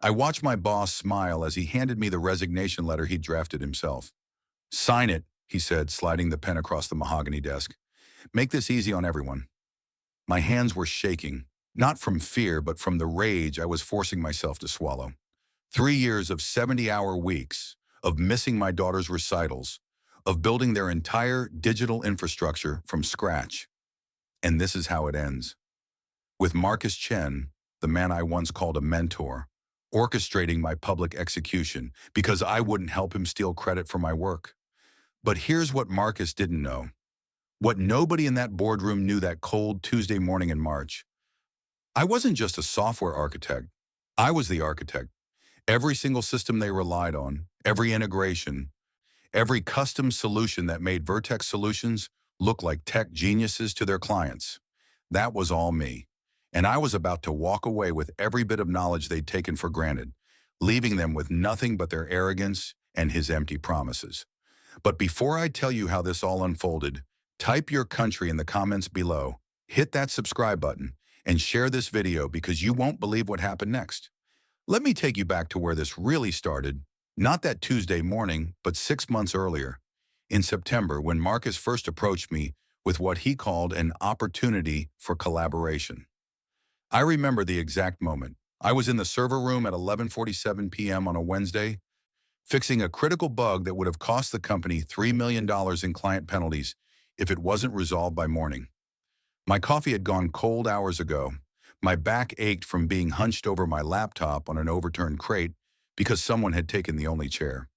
I watched my boss smile as he handed me the resignation letter he'd drafted himself. "Sign it," he said, sliding the pen across the mahogany desk. "Make this easy on everyone." My hands were shaking, not from fear, but from the rage I was forcing myself to swallow. 3 years of 70-hour weeks, of missing my daughter's recitals, of building their entire digital infrastructure from scratch. And this is how it ends. With Marcus Chen, the man I once called a mentor, orchestrating my public execution because I wouldn't help him steal credit for my work. But here's what Marcus didn't know. What nobody in that boardroom knew that cold Tuesday morning in March. I wasn't just a software architect. I was the architect. Every single system they relied on, every integration, every custom solution that made Vertex Solutions look like tech geniuses to their clients. That was all me. And I was about to walk away with every bit of knowledge they'd taken for granted, leaving them with nothing but their arrogance and his empty promises. But before I tell you how this all unfolded, type your country in the comments below, hit that subscribe button, and share this video because you won't believe what happened next. Let me take you back to where this really started, not that Tuesday morning, but 6 months earlier, in September, when Marcus first approached me with what he called an opportunity for collaboration. I remember the exact moment. I was in the server room at 11:47 p.m. on a Wednesday, fixing a critical bug that would have cost the company $3 million in client penalties if it wasn't resolved by morning. My coffee had gone cold hours ago. My back ached from being hunched over my laptop on an overturned crate because someone had taken the only chair.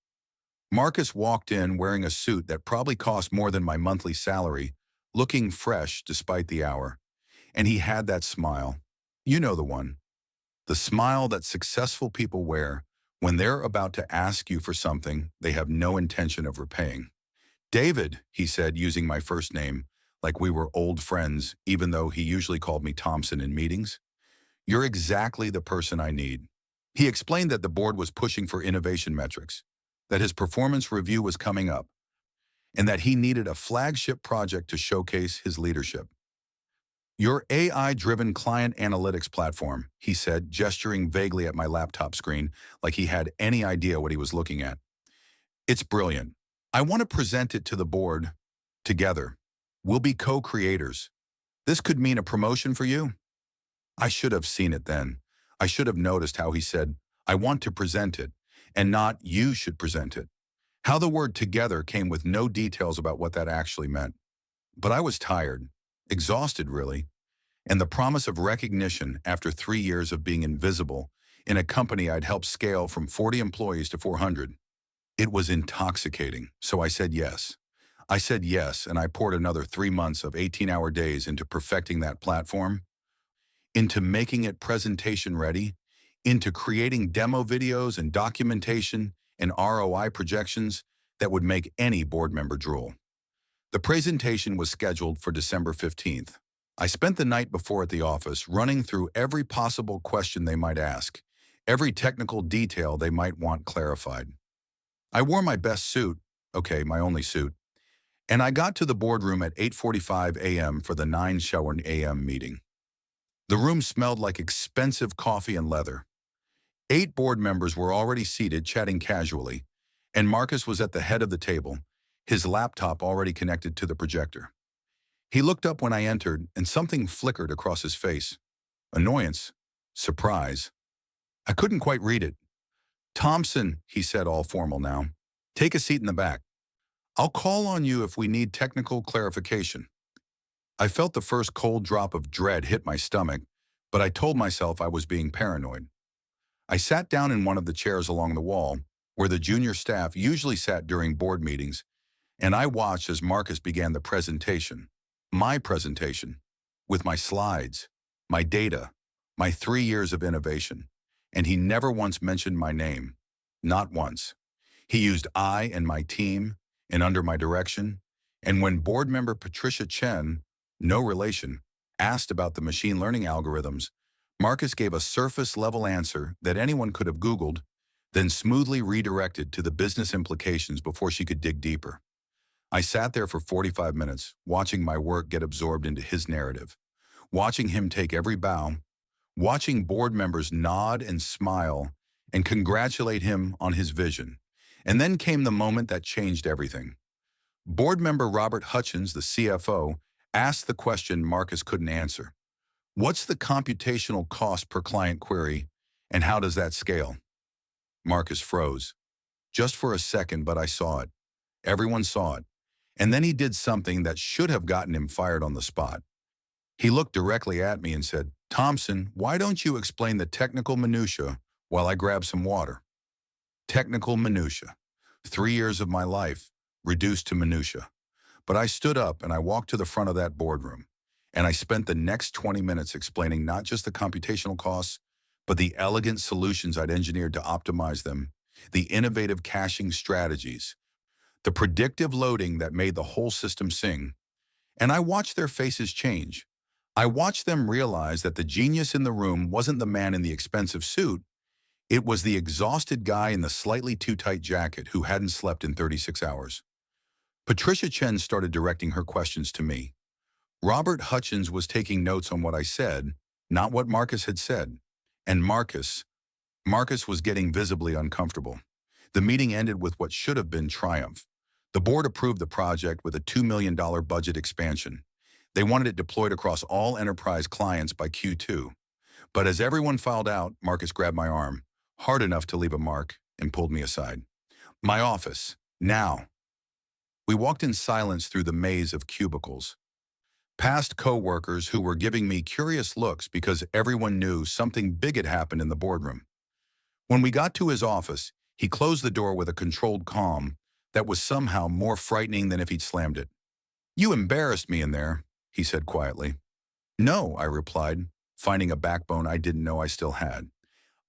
Marcus walked in wearing a suit that probably cost more than my monthly salary, looking fresh despite the hour. And he had that smile. You know the one. The smile that successful people wear when they're about to ask you for something they have no intention of repaying. "David," he said, using my first name, like we were old friends, even though he usually called me Thompson in meetings. "You're exactly the person I need." He explained that the board was pushing for innovation metrics, that his performance review was coming up, and that he needed a flagship project to showcase his leadership. "Your AI-driven client analytics platform," he said, gesturing vaguely at my laptop screen like he had any idea what he was looking at. "It's brilliant. I want to present it to the board together. We'll be co-creators. This could mean a promotion for you." I should have seen it then. I should have noticed how he said, "I want to present it," and not "you should present it." How the word "together" came with no details about what that actually meant. But I was tired, exhausted really, and the promise of recognition after 3 years of being invisible in a company I'd helped scale from 40 employees to 400. It was intoxicating, so I said yes. I said yes, and I poured another 3 months of 18-hour days into perfecting that platform, into making it presentation ready, into creating demo videos and documentation and ROI projections that would make any board member drool. The presentation was scheduled for December 15th. I spent the night before at the office running through every possible question they might ask, every technical detail they might want clarified. I wore my best suit, okay, my only suit, and I got to the boardroom at 8:45 a.m. for the 9 shower a.m. meeting. The room smelled like expensive coffee and leather. 8 board members were already seated, chatting casually, and Marcus was at the head of the table, his laptop already connected to the projector. He looked up when I entered, and something flickered across his face. Annoyance. Surprise. I couldn't quite read it. "Thompson," he said, all formal now, "take a seat in the back. I'll call on you if we need technical clarification." I felt the first cold drop of dread hit my stomach, but I told myself I was being paranoid. I sat down in one of the chairs along the wall, where the junior staff usually sat during board meetings, and I watched as Marcus began the presentation, my presentation, with my slides, my data, my 3 years of innovation, and he never once mentioned my name, not once. He used "I" and "my team" and "under my direction," and when board member Patricia Chen, no relation, asked about the machine learning algorithms, Marcus gave a surface-level answer that anyone could have Googled, then smoothly redirected to the business implications before she could dig deeper. I sat there for 45 minutes, watching my work get absorbed into his narrative, watching him take every bow, watching board members nod and smile and congratulate him on his vision. And then came the moment that changed everything. Board member Robert Hutchins, the CFO, asked the question Marcus couldn't answer. What's the computational cost per client query, and how does that scale? Marcus froze. Just for a second, but I saw it. Everyone saw it. And then he did something that should have gotten him fired on the spot. He looked directly at me and said, Thompson, why don't you explain the technical minutia while I grab some water? Technical minutia. 3 years of my life, reduced to minutia. But I stood up and I walked to the front of that boardroom, and I spent the next 20 minutes explaining not just the computational costs, but the elegant solutions I'd engineered to optimize them, the innovative caching strategies, the predictive loading that made the whole system sing. And I watched their faces change. I watched them realize that the genius in the room wasn't the man in the expensive suit. It was the exhausted guy in the slightly too tight jacket who hadn't slept in 36 hours. Patricia Chen started directing her questions to me. Robert Hutchins was taking notes on what I said, not what Marcus had said. And Marcus was getting visibly uncomfortable. The meeting ended with what should have been triumph. The board approved the project with a $2 million budget expansion. They wanted it deployed across all enterprise clients by Q2. But as everyone filed out, Marcus grabbed my arm, hard enough to leave a mark, and pulled me aside. My office, now. We walked in silence through the maze of cubicles. Past co-workers who were giving me curious looks because everyone knew something big had happened in the boardroom. When we got to his office, he closed the door with a controlled calm that was somehow more frightening than if he'd slammed it. You embarrassed me in there, he said quietly. No, I replied, finding a backbone I didn't know I still had.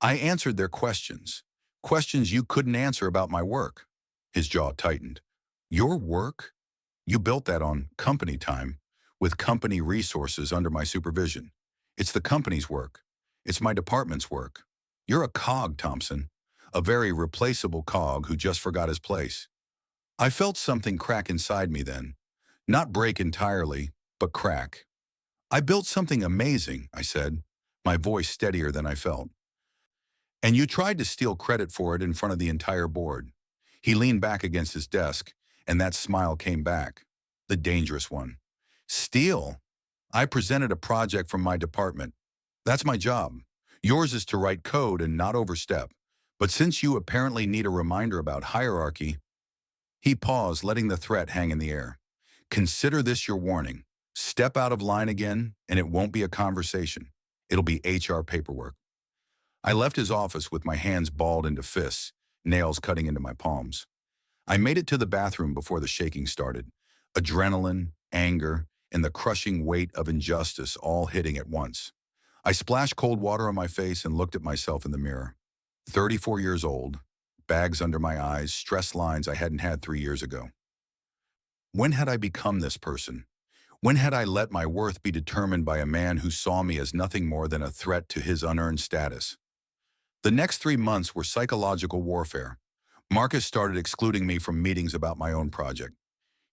I answered their questions. Questions you couldn't answer about my work. His jaw tightened. Your work? You built that on company time, with company resources under my supervision. It's the company's work. It's my department's work. You're a cog, Thompson. A very replaceable cog who just forgot his place. I felt something crack inside me then. Not break entirely, but crack. I built something amazing, I said, my voice steadier than I felt. And you tried to steal credit for it in front of the entire board. He leaned back against his desk, and that smile came back, the dangerous one. Steal? I presented a project from my department. That's my job. Yours is to write code and not overstep. But since you apparently need a reminder about hierarchy, he paused, letting the threat hang in the air. Consider this your warning. Step out of line again, and it won't be a conversation. It'll be HR paperwork. I left his office with my hands balled into fists, nails cutting into my palms. I made it to the bathroom before the shaking started. Adrenaline, anger, and the crushing weight of injustice all hitting at once. I splashed cold water on my face and looked at myself in the mirror. 34 years old, bags under my eyes, stress lines I hadn't had 3 years ago. When had I become this person? When had I let my worth be determined by a man who saw me as nothing more than a threat to his unearned status? The next 3 months were psychological warfare. Marcus started excluding me from meetings about my own project.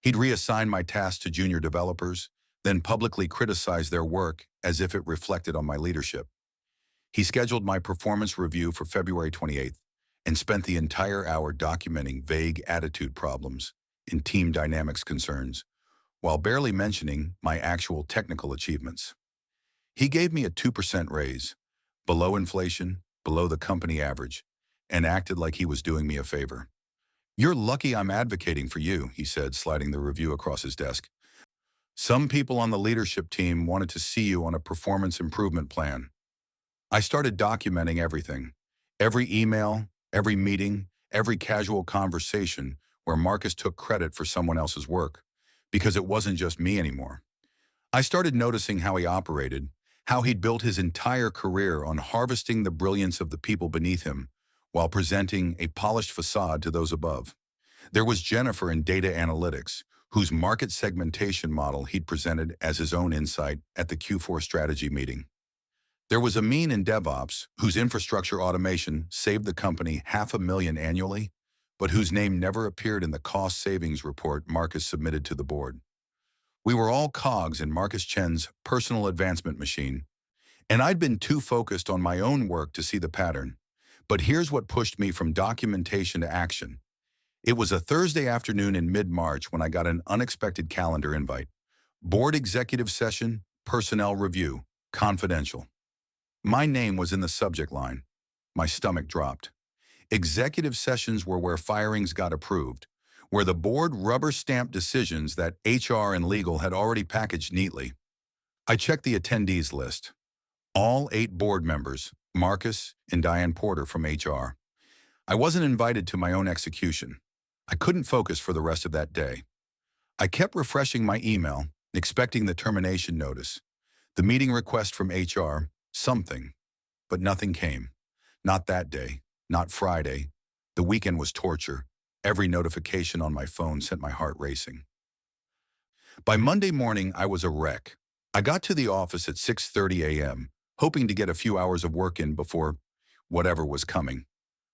He'd reassign my tasks to junior developers, then publicly criticize their work as if it reflected on my leadership. He scheduled my performance review for February 28th and spent the entire hour documenting vague attitude problems and team dynamics concerns, while barely mentioning my actual technical achievements. He gave me a 2% raise, below inflation, below the company average, and acted like he was doing me a favor. You're lucky I'm advocating for you, he said, sliding the review across his desk. Some people on the leadership team wanted to see you on a performance improvement plan. I started documenting everything. Every email, every meeting, every casual conversation where Marcus took credit for someone else's work, because it wasn't just me anymore. I started noticing how he operated, how he'd built his entire career on harvesting the brilliance of the people beneath him while presenting a polished facade to those above. There was Jennifer in data analytics, whose market segmentation model he'd presented as his own insight at the Q4 strategy meeting. There was Amin in DevOps, whose infrastructure automation saved the company $500,000 annually, but whose name never appeared in the cost savings report Marcus submitted to the board. We were all cogs in Marcus Chen's personal advancement machine, and I'd been too focused on my own work to see the pattern. But here's what pushed me from documentation to action. It was a Thursday afternoon in mid-March when I got an unexpected calendar invite. Board executive session, personnel review, confidential. My name was in the subject line. My stomach dropped. Executive sessions were where firings got approved, where the board rubber-stamped decisions that HR and legal had already packaged neatly. I checked the attendees list. All 8 board members, Marcus and Diane Porter from HR. I wasn't invited to my own execution. I couldn't focus for the rest of that day. I kept refreshing my email, expecting the termination notice, the meeting request from HR, something. But nothing came. Not that day, not Friday. The weekend was torture. Every notification on my phone sent my heart racing. By Monday morning, I was a wreck. I got to the office at 6:30 a.m., hoping to get a few hours of work in before whatever was coming.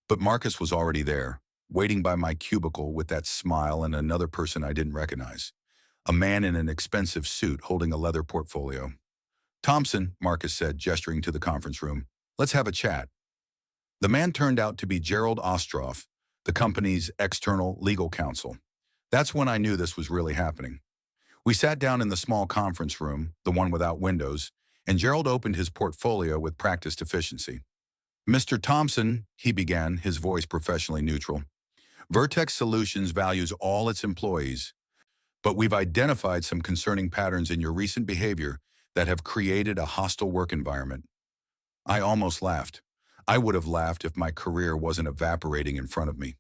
But Marcus was already there, waiting by my cubicle with that smile and another person I didn't recognize. A man in an expensive suit holding a leather portfolio. "Thompson," Marcus said, gesturing to the conference room. "Let's have a chat." The man turned out to be Gerald Ostroff, the company's external legal counsel. That's when I knew this was really happening. We sat down in the small conference room, the one without windows, and Gerald opened his portfolio with practiced efficiency. "Mr. Thompson," he began, his voice professionally neutral, "Vertex Solutions values all its employees, but we've identified some concerning patterns in your recent behavior that have created a hostile work environment." I almost laughed. I would have laughed if my career wasn't evaporating in front of me.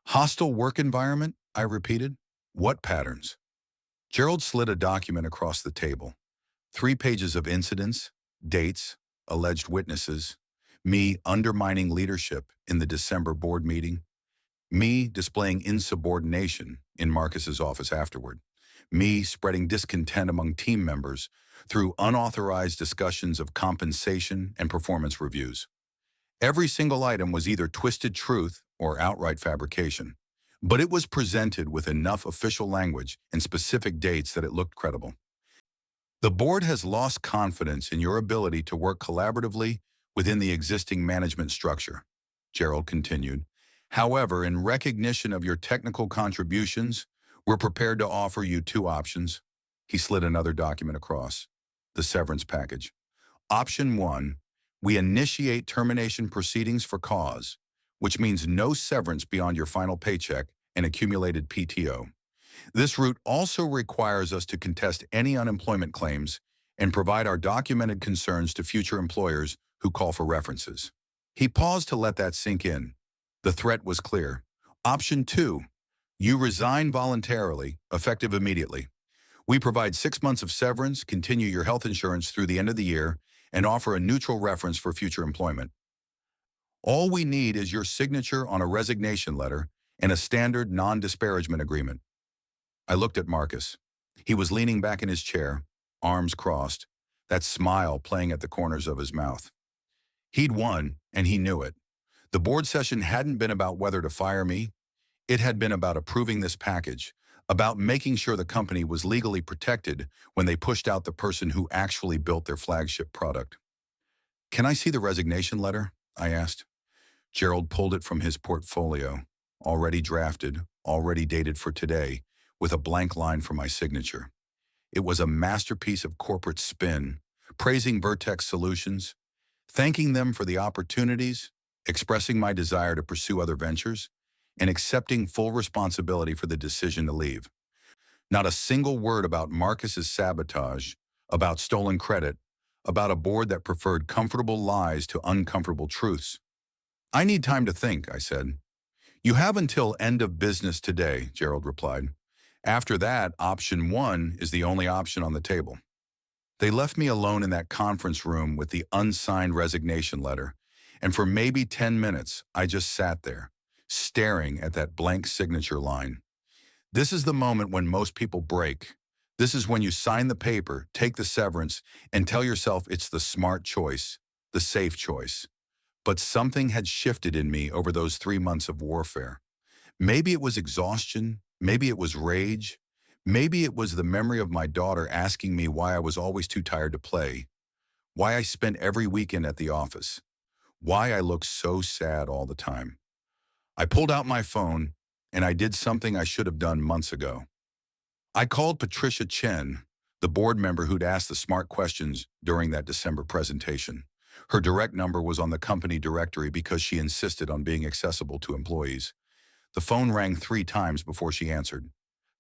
"Hostile work environment?" I repeated. "What patterns?" Gerald slid a document across the table. 3 pages of incidents, dates, alleged witnesses, me undermining leadership in the December board meeting, me displaying insubordination in Marcus's office afterward, me spreading discontent among team members through unauthorized discussions of compensation and performance reviews. Every single item was either twisted truth or outright fabrication, but it was presented with enough official language and specific dates that it looked credible. "The board has lost confidence in your ability to work collaboratively within the existing management structure," Gerald continued. "However, in recognition of your technical contributions, we're prepared to offer you 2 options." He slid another document across. The severance package. "Option 1, we initiate termination proceedings for cause, which means no severance beyond your final paycheck and accumulated PTO. This route also requires us to contest any unemployment claims and provide our documented concerns to future employers who call for references." He paused to let that sink in. The threat was clear. "Option 2, you resign voluntarily, effective immediately. We provide 6 months of severance, continue your health insurance through the end of the year, and offer a neutral reference for future employment. All we need is your signature on a resignation letter and a standard non-disparagement agreement." I looked at Marcus. He was leaning back in his chair, arms crossed, that smile playing at the corners of his mouth. He'd won, and he knew it. The board session hadn't been about whether to fire me. It had been about approving this package, about making sure the company was legally protected when they pushed out the person who actually built their flagship product. "Can I see the resignation letter?" I asked. Gerald pulled it from his portfolio, already drafted, already dated for today, with a blank line for my signature. It was a masterpiece of corporate spin, praising Vertex Solutions, thanking them for the opportunities, expressing my desire to pursue other ventures, and accepting full responsibility for the decision to leave. Not a single word about Marcus's sabotage, about stolen credit, about a board that preferred comfortable lies to uncomfortable truths. "I need time to think," I said. "You have until end of business today," Gerald replied. "After that, option 1 is the only option on the table." They left me alone in that conference room with the unsigned resignation letter, and for maybe 10 minutes, I just sat there, staring at that blank signature line. This is the moment when most people break. This is when you sign the paper, take the severance, and tell yourself it's the smart choice, the safe choice. But something had shifted in me over those 3 months of warfare. Maybe it was exhaustion, maybe it was rage, maybe it was the memory of my daughter asking me why I was always too tired to play, why I spent every weekend at the office, why I look so sad all the time. I pulled out my phone and I did something I should have done months ago. I called Patricia Chen, the board member who'd asked the smart questions during that December presentation. Her direct number was on the company directory because she insisted on being accessible to employees. The phone rang 3 times before she answered.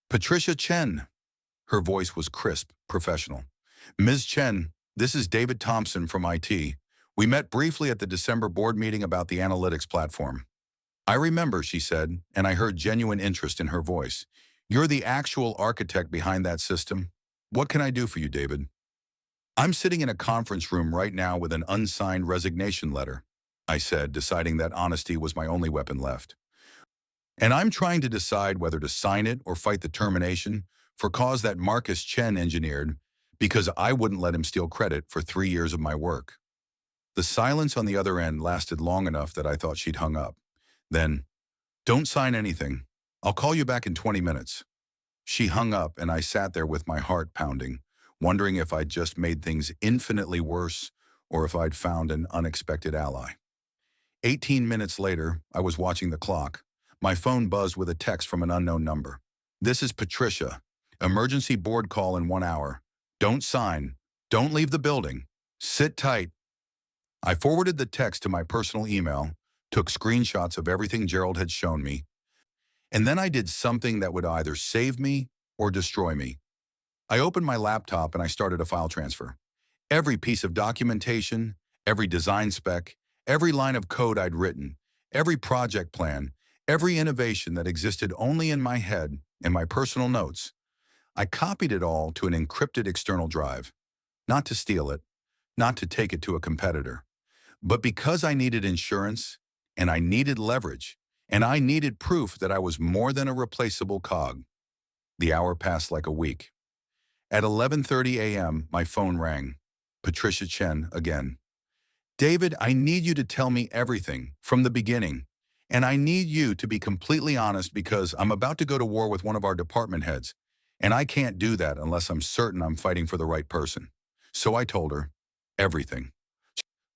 Patricia Chen. Her voice was crisp, professional. Ms. Chen, this is David Thompson from IT. We met briefly at the December board meeting about the analytics platform. I remember, she said, and I heard genuine interest in her voice. You're the actual architect behind that system. What can I do for you, David? I'm sitting in a conference room right now with an unsigned resignation letter, I said, deciding that honesty was my only weapon left. And I'm trying to decide whether to sign it or fight the termination for cause that Marcus Chen engineered because I wouldn't let him steal credit for 3 years of my work. The silence on the other end lasted long enough that I thought she'd hung up. Then, don't sign anything. I'll call you back in 20 minutes. She hung up and I sat there with my heart pounding, wondering if I'd just made things infinitely worse or if I'd found an unexpected ally. 18 minutes later, I was watching the clock. My phone buzzed with a text from an unknown number. This is Patricia. Emergency board call in 1 hour. Don't sign. Don't leave the building. Sit tight. I forwarded the text to my personal email, took screenshots of everything Gerald had shown me, and then I did something that would either save me or destroy me. I opened my laptop and I started a file transfer. Every piece of documentation, every design spec, every line of code I'd written, every project plan, every innovation that existed only in my head and my personal notes. I copied it all to an encrypted external drive, not to steal it, not to take it to a competitor, but because I needed insurance and I needed leverage and I needed proof that I was more than a replaceable cog. The hour passed like a week. At 11:30 a.m., my phone rang. Patricia Chen again. David, I need you to tell me everything from the beginning. And I need you to be completely honest because I'm about to go to war with one of our department heads. And I can't do that unless I'm certain I'm fighting for the right person. So I told her everything.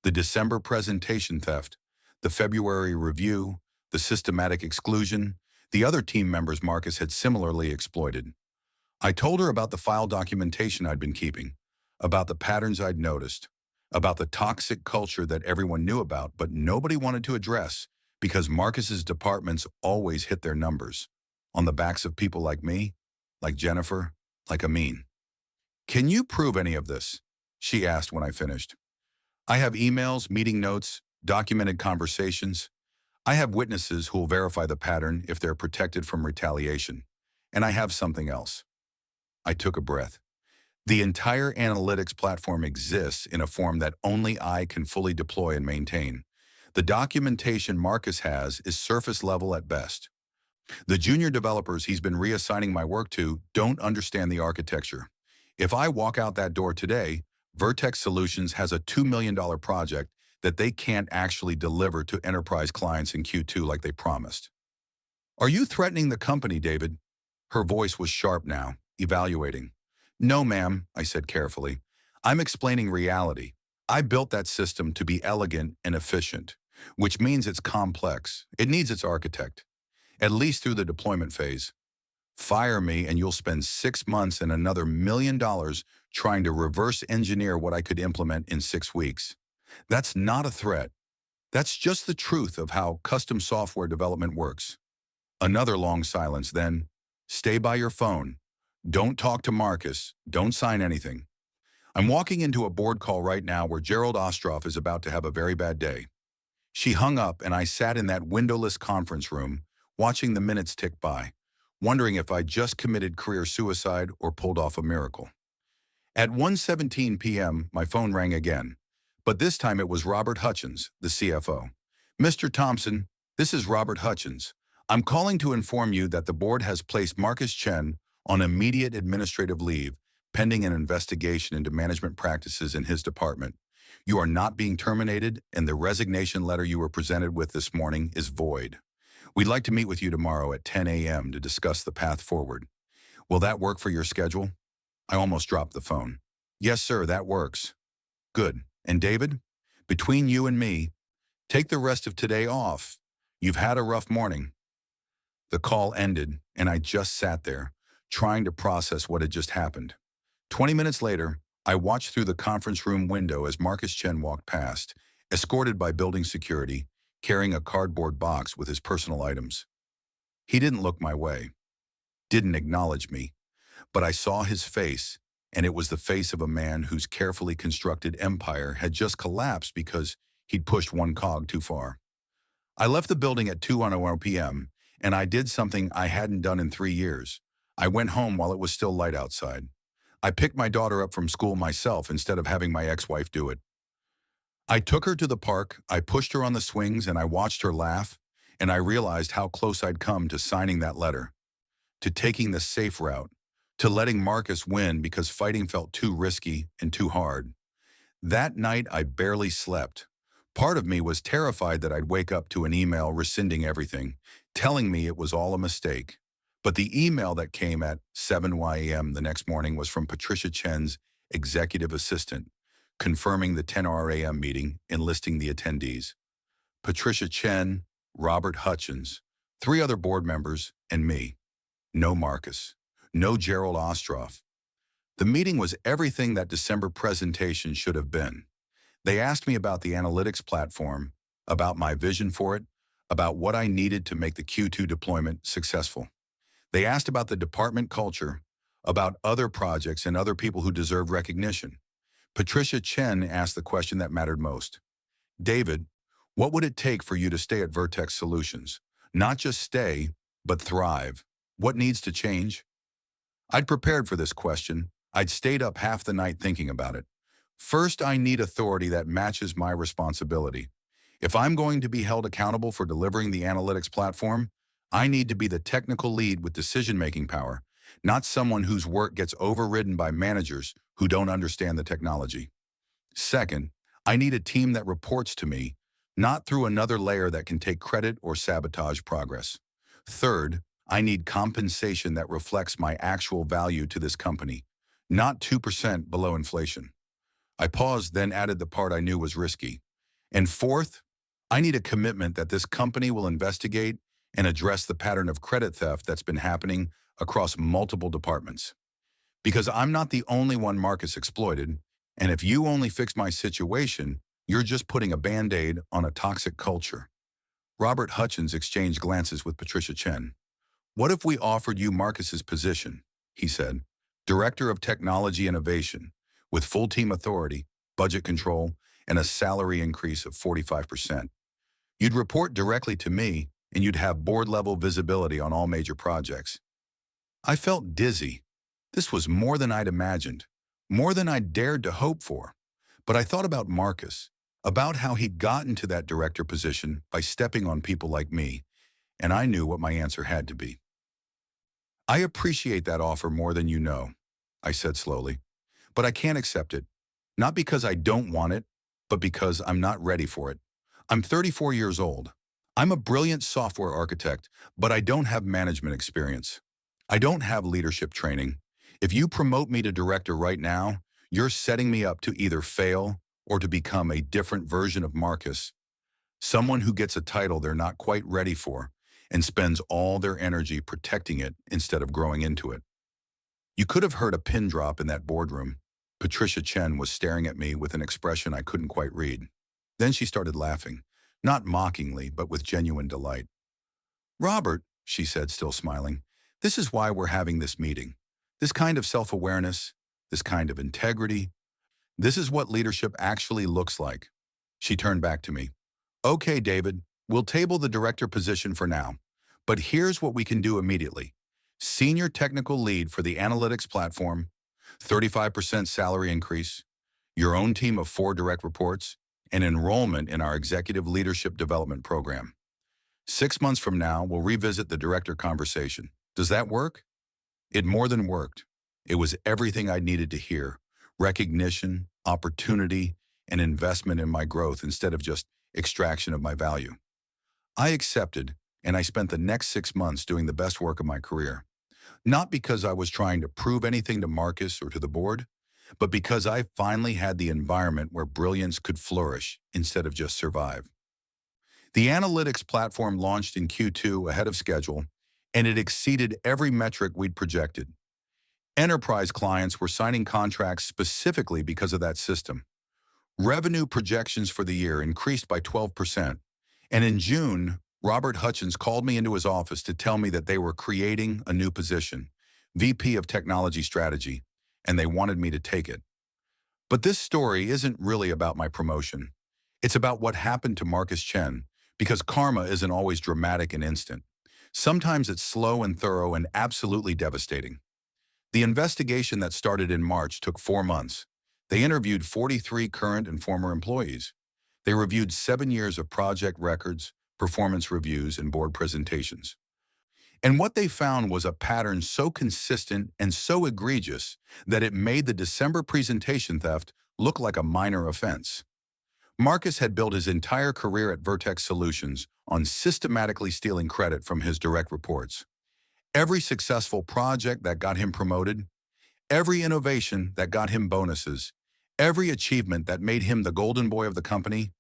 The December presentation theft, the February review, the systematic exclusion, the other team members Marcus had similarly exploited. I told her about the file documentation I'd been keeping, about the patterns I'd noticed, about the toxic culture that everyone knew about but nobody wanted to address because Marcus's departments always hit their numbers on the backs of people like me, like Jennifer, like Amin. Can you prove any of this? She asked when I finished. I have emails, meeting notes, documented conversations. I have witnesses who will verify the pattern if they're protected from retaliation. And I have something else. I took a breath. The entire analytics platform exists in a form that only I can fully deploy and maintain. The documentation Marcus has is surface level at best. The junior developers he's been reassigning my work to don't understand the architecture. If I walk out that door today, Vertex Solutions has a $2 million project that they can't actually deliver to enterprise clients in Q2 like they promised. Are you threatening the company, David? Her voice was sharp now, evaluating. No, ma'am, I said carefully. I'm explaining reality. I built that system to be elegant and efficient, which means it's complex. It needs its architect, at least through the deployment phase. Fire me and you'll spend 6 months and another $1 million trying to reverse engineer what I could implement in 6 weeks. That's not a threat. That's just the truth of how custom software development works. Another long silence, then, stay by your phone. Don't talk to Marcus. Don't sign anything. I'm walking into a board call right now where Gerald Ostroff is about to have a very bad day. She hung up and I sat in that windowless conference room, watching the minutes tick by, wondering if I just committed career suicide or pulled off a miracle. At 1:17 p.m., my phone rang again, but this time it was Robert Hutchins, the CFO. Mr. Thompson, this is Robert Hutchins. I'm calling to inform you that the board has placed Marcus Chen on immediate administrative leave, pending an investigation into management practices in his department. You are not being terminated, and the resignation letter you were presented with this morning is void. We'd like to meet with you tomorrow at 10 a.m. to discuss the path forward. Will that work for your schedule? I almost dropped the phone. Yes, sir, that works. Good. And David? Between you and me, Take the rest of today off. You've had a rough morning." The call ended, and I just sat there, trying to process what had just happened. 20 minutes later, I watched through the conference room window as Marcus Chen walked past, escorted by building security, carrying a cardboard box with his personal items. He didn't look my way, didn't acknowledge me, but I saw his face, and it was the face of a man whose carefully constructed empire had just collapsed because he'd pushed one cog too far. I left the building at 2:01 p.m., and I did something I hadn't done in 3 years. I went home while it was still light outside. I picked my daughter up from school myself instead of having my ex-wife do it. I took her to the park, I pushed her on the swings, and I watched her laugh, and I realized how close I'd come to signing that letter, to taking the safe route, to letting Marcus win because fighting felt too risky and too hard. That night, I barely slept. Part of me was terrified that I'd wake up to an email rescinding everything, telling me it was all a mistake. But the email that came at 7 a.m. the next morning was from Patricia Chen's executive assistant, confirming the 10 a.m. meeting and listing the attendees. Patricia Chen, Robert Hutchins, 3 other board members, and me. No Marcus. No Gerald Ostroff. The meeting was everything that December presentation should have been. They asked me about the analytics platform, about my vision for it, about what I needed to make the Q2 deployment successful. They asked about the department culture, about other projects and other people who deserved recognition. Patricia Chen asked the question that mattered most. "David, what would it take for you to stay at Vertex Solutions? Not just stay, but thrive. What needs to change?" I'd prepared for this question. I'd stayed up half the night thinking about it. First, I need authority that matches my responsibility. If I'm going to be held accountable for delivering the analytics platform, I need to be the technical lead with decision-making power, not someone whose work gets overridden by managers who don't understand the technology. Second, I need a team that reports to me, not through another layer that can take credit or sabotage progress. Third, I need compensation that reflects my actual value to this company, not 2% below inflation. I paused, then added the part I knew was risky. And fourth, I need a commitment that this company will investigate and address the pattern of credit theft that's been happening across multiple departments. Because I'm not the only one Marcus exploited, and if you only fix my situation, you're just putting a Band-Aid on a toxic culture. Robert Hutchins exchanged glances with Patricia Chen. "What if we offered you Marcus's position?" he said. "Director of Technology Innovation, with full team authority, budget control, and a salary increase of 45%. You'd report directly to me, and you'd have board-level visibility on all major projects." I felt dizzy. This was more than I'd imagined, more than I'd dared to hope for. But I thought about Marcus, about how he'd gotten to that director position by stepping on people like me, and I knew what my answer had to be. "I appreciate that offer more than you know," I said slowly, "but I can't accept it. Not because I don't want it, but because I'm not ready for it. I'm 34 years old. I'm a brilliant software architect, but I don't have management experience. I don't have leadership training. If you promote me to director right now, you're setting me up to either fail or to become a different version of Marcus, someone who gets a title they're not quite ready for and spends all their energy protecting it instead of growing into it." You could have heard a pin drop in that boardroom. Patricia Chen was staring at me with an expression I couldn't quite read. Then she started laughing, not mockingly, but with genuine delight. "Robert," she said, still smiling, "this is why we're having this meeting. This kind of self-awareness, this kind of integrity, this is what leadership actually looks like." She turned back to me. "Okay, David, we'll table the director position for now. But here's what we can do immediately. Senior technical lead for the analytics platform, 35% salary increase, your own team of 4 direct reports, and enrollment in our executive leadership development program. 6 months from now, we'll revisit the director conversation. Does that work?" It more than worked. It was everything I needed to hear: recognition, opportunity, and investment in my growth instead of just extraction of my value. I accepted, and I spent the next 6 months doing the best work of my career. Not because I was trying to prove anything to Marcus or to the board, but because I finally had the environment where brilliance could flourish instead of just survive. The analytics platform launched in Q2 ahead of schedule, and it exceeded every metric we'd projected. Enterprise clients were signing contracts specifically because of that system. Revenue projections for the year increased by 12%, and in June, Robert Hutchins called me into his office to tell me that they were creating a new position, VP of Technology Strategy, and they wanted me to take it. But this story isn't really about my promotion. It's about what happened to Marcus Chen, because karma isn't always dramatic and instant. Sometimes it's slow and thorough and absolutely devastating. The investigation that started in March took 4 months. They interviewed 43 current and former employees. They reviewed 7 years of project records, performance reviews, and board presentations. And what they found was a pattern so consistent and so egregious that it made the December presentation theft look like a minor offense. Marcus had built his entire career at Vertex Solutions on systematically stealing credit from his direct reports. Every successful project that got him promoted, every innovation that got him bonuses, every achievement that made him the golden boy of the company,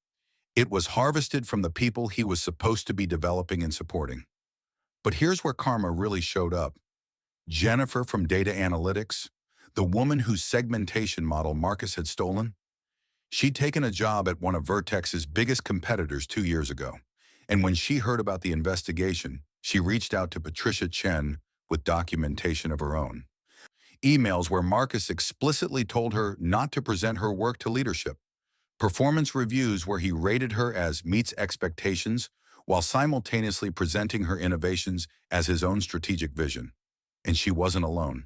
it was harvested from the people he was supposed to be developing and supporting. But here's where karma really showed up. Jennifer from Data Analytics, the woman whose segmentation model Marcus had stolen, she'd taken a job at one of Vertex's biggest competitors 2 years ago. And when she heard about the investigation, she reached out to Patricia Chen with documentation of her own. Emails where Marcus explicitly told her not to present her work to leadership. Performance reviews where he rated her as meets expectations while simultaneously presenting her innovations as his own strategic vision. And she wasn't alone.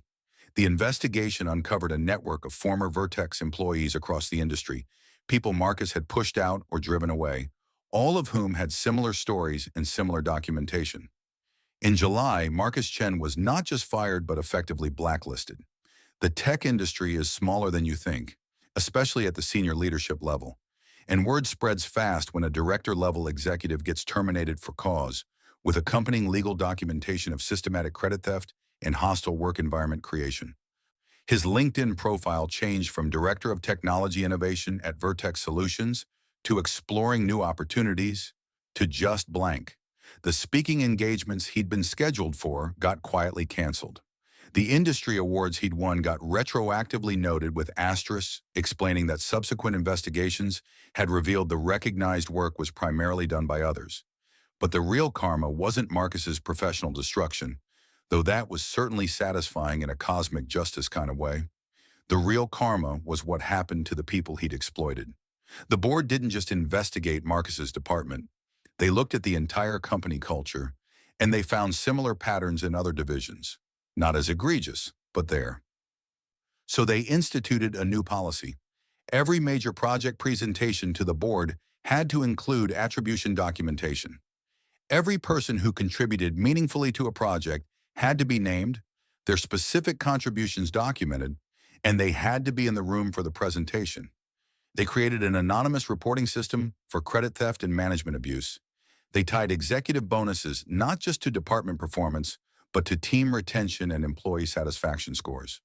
The investigation uncovered a network of former Vertex employees across the industry, people Marcus had pushed out or driven away, all of whom had similar stories and similar documentation. In July, Marcus Chen was not just fired but effectively blacklisted. The tech industry is smaller than you think, especially at the senior leadership level. And word spreads fast when a director-level executive gets terminated for cause, with accompanying legal documentation of systematic credit theft and hostile work environment creation. His LinkedIn profile changed from Director of Technology Innovation at Vertex Solutions to Exploring New Opportunities to just blank. The speaking engagements he'd been scheduled for got quietly canceled. The industry awards he'd won got retroactively noted with asterisks explaining that subsequent investigations had revealed the recognized work was primarily done by others. But the real karma wasn't Marcus's professional destruction, though that was certainly satisfying in a cosmic justice kind of way. The real karma was what happened to the people he'd exploited. The board didn't just investigate Marcus's department. They looked at the entire company culture, and they found similar patterns in other divisions. Not as egregious, but there. So they instituted a new policy. Every major project presentation to the board had to include attribution documentation. Every person who contributed meaningfully to a project had to be named, their specific contributions documented, and they had to be in the room for the presentation. They created an anonymous reporting system for credit theft and management abuse. They tied executive bonuses not just to department performance, but to team retention and employee satisfaction scores.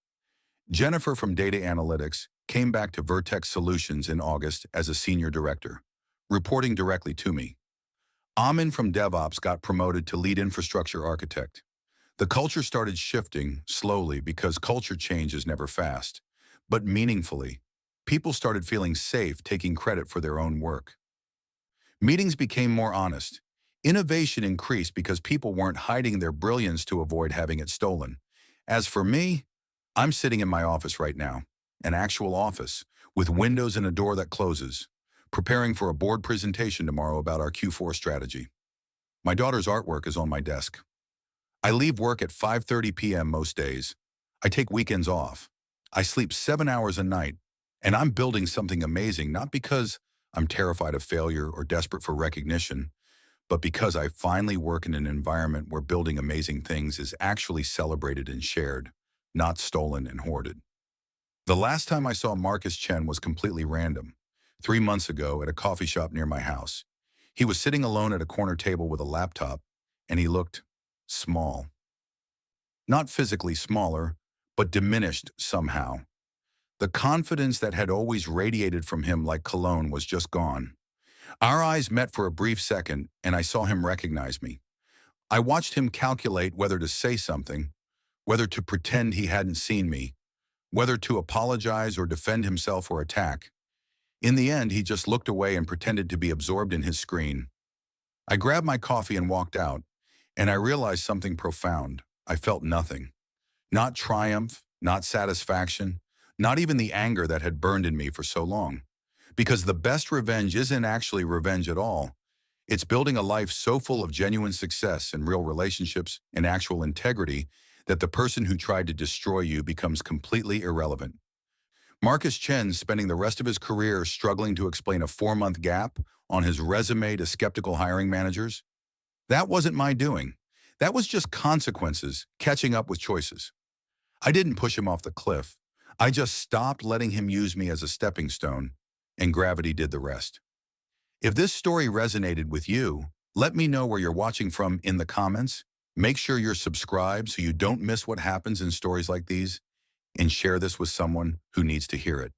Jennifer from Data Analytics came back to Vertex Solutions in August as a senior director, reporting directly to me. Amin from DevOps got promoted to lead infrastructure architect. The culture started shifting slowly because culture change is never fast, but meaningfully. People started feeling safe taking credit for their own work. Meetings became more honest. Innovation increased because people weren't hiding their brilliance to avoid having it stolen. As for me, I'm sitting in my office right now, an actual office, with windows and a door that closes, preparing for a board presentation tomorrow about our Q4 strategy. My daughter's artwork is on my desk. I leave work at 5:30 p.m. most days. I take weekends off. I sleep 7 hours a night, and I'm building something amazing not because I'm terrified of failure or desperate for recognition, but because I finally work in an environment where building amazing things is actually celebrated and shared, not stolen and hoarded. The last time I saw Marcus Chen was completely random, 3 months ago at a coffee shop near my house. He was sitting alone at a corner table with a laptop, and he looked small. Not physically smaller, but diminished somehow. The confidence that had always radiated from him like cologne was just gone. Our eyes met for a brief second, and I saw him recognize me. I watched him calculate whether to say something, whether to pretend he hadn't seen me, whether to apologize or defend himself or attack. In the end, he just looked away and pretended to be absorbed in his screen. I grabbed my coffee and walked out, and I realized something profound. I felt nothing. Not triumph, not satisfaction, not even the anger that had burned in me for so long. Because the best revenge isn't actually revenge at all. It's building a life so full of genuine success and real relationships and actual integrity that the person who tried to destroy you becomes completely irrelevant. Marcus Chen spending the rest of his career struggling to explain a 4-month gap on his resume to skeptical hiring managers? That wasn't my doing. That was just consequences catching up with choices. I didn't push him off the cliff. I just stopped letting him use me as a stepping stone, and gravity did the rest. If this story resonated with you, let me know where you're watching from in the comments. Make sure you're subscribed so you don't miss what happens in stories like these, and share this with someone who needs to hear it.